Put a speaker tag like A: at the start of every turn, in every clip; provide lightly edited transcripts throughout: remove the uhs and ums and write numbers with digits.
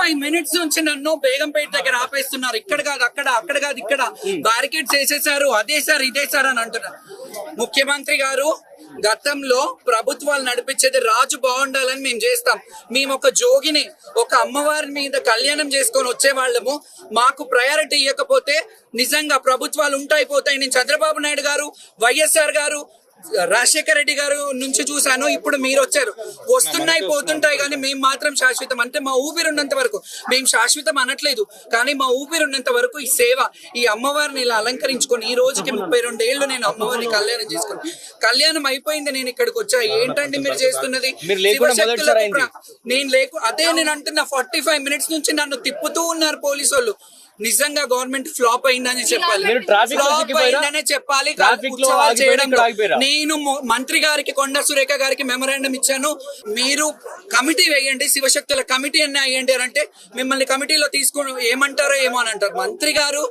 A: 45 నుంచి నన్ను బేగంపేట దగ్గర ఆపేస్తున్నారు. ఇక్కడ కాదు అక్కడ, అక్కడ కాదు ఇక్కడ, బ్యారికేడ్స్ వేసేసారు, అదే సార్ ఇదే సార్ అని అంటున్నారు. ముఖ్యమంత్రి గారు, గతంలో ప్రభుత్వాలు నడిపించేది రాజు బాగుండాలని మేము చేస్తాం. మేము ఒక జోగిని, ఒక అమ్మవారి మీద కళ్యాణం చేసుకొని వచ్చేవాళ్ళము. మాకు ప్రయారిటీ ఇవ్వకపోతే నిజంగా ప్రభుత్వాలు ఉంటాయి పోతాయి. నేను చంద్రబాబు నాయుడు గారు, వైఎస్ఆర్ గారు, రాజశేఖర రెడ్డి గారు నుంచి చూశాను. ఇప్పుడు మీరు వచ్చారు. వస్తున్నాయి పోతుంటాయి కానీ మేము మాత్రం శాశ్వతం. అంటే మా ఊపిరి ఉన్నంత వరకు, మేము శాశ్వతం అనట్లేదు కానీ మా ఊపిరి ఉన్నంత వరకు ఈ సేవ, ఈ అమ్మవారిని ఇలా అలంకరించుకొని, ఈ రోజుకి 32 ఏళ్ళు నేను అమ్మవారిని కళ్యాణం చేసుకుని, కళ్యాణం అయిపోయింది, నేను ఇక్కడికి వచ్చా. ఏంటండి మీరు చేస్తున్నది? నేను అదే నేను అంటున్నా. 45 మినిట్స్ నుంచి నన్ను తిప్పుతూ ఉన్నారు పోలీసు వాళ్ళు. నిజంగా గవర్నమెంట్ ఫ్లాప్ అయిందని చెప్పాలి, ఫ్లాప్ అయిందనే చెప్పాలి. నేను మంత్రి గారికి, కొండ సురేఖ గారికి మెమరాండం ఇచ్చాను. మీరు కమిటీ వేయండి, శివశక్తుల కమిటీ అన్న వేయండి అని అంటే మిమ్మల్ని కమిటీలో తీసుకుని ఏమంటారో ఏమో అని అంటారు. మంత్రి గారు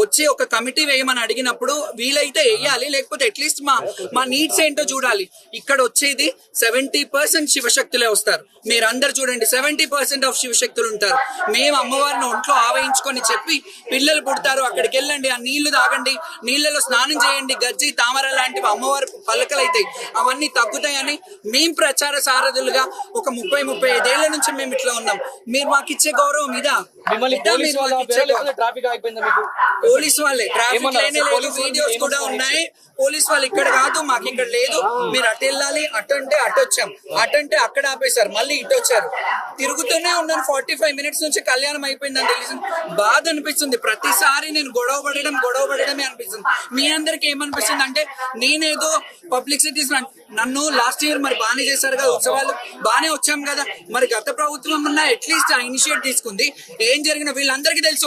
A: వచ్చి ఒక కమిటీ వేయమని అడిగినప్పుడు వీలైతే వేయాలి, లేకపోతే అట్లీస్ట్ మా నీడ్స్ ఏంటో చూడాలి. ఇక్కడ వచ్చేది 70% శివశక్తులే వస్తారు. మీరందరు చూడండి, 70% ఆఫ్ శివశక్తులు ఉంటారు. మేము అమ్మవారిని ఒంట్లో ఆవహించుకొని చెప్పి, పిల్లలు పుడతారు అక్కడికి వెళ్ళండి, ఆ నీళ్లు తాగండి, నీళ్లలో స్నానం చేయండి, గజ్జి తామర లాంటివి అమ్మవారి పలకలు అవుతాయి, అవన్నీ తగ్గుతాయని మేము ప్రచార సారథులుగా ఒక 30-35 ఏళ్ల నుంచి మేము ఇట్లా ఉన్నాం. మీరు మాకు ఇచ్చే గౌరవం ఇదా? పోలీసు వాళ్ళే, ట్రాఫిక్ లేనే లేదు, వీడియోస్ కూడా ఉన్నాయి. పోలీసు వాళ్ళు ఇక్కడ కాదు, మాకు ఇక్కడ లేదు, మీరు అటు వెళ్ళాలి, అటంటే అటు వచ్చాం, అటంటే అక్కడ ఆపేశారు, మళ్ళీ ఇటు వచ్చారు. తిరుగుతూనే ఉన్నాను. 45 మినిట్స్ నుంచి కళ్యాణం అయిపోయిందని తెలిసింది. బాధ అనిపిస్తుంది. ప్రతిసారి నేను గొడవ పడడమే అనిపిస్తుంది. మీ అందరికి ఏమనిపిస్తుంది అంటే, నేనేదో పబ్లిసిటీస్, నన్ను లాస్ట్ ఇయర్ మరి బాగానే చేశారు కదా, ఉత్సవాలు బాగానే వచ్చాం కదా, మరి గత ప్రభుత్వం అట్లీస్ట్ ఆ ఇనిషియేట్ తీసుకుంది. ఏం జరిగిన వీళ్ళందరికీ తెలుసు.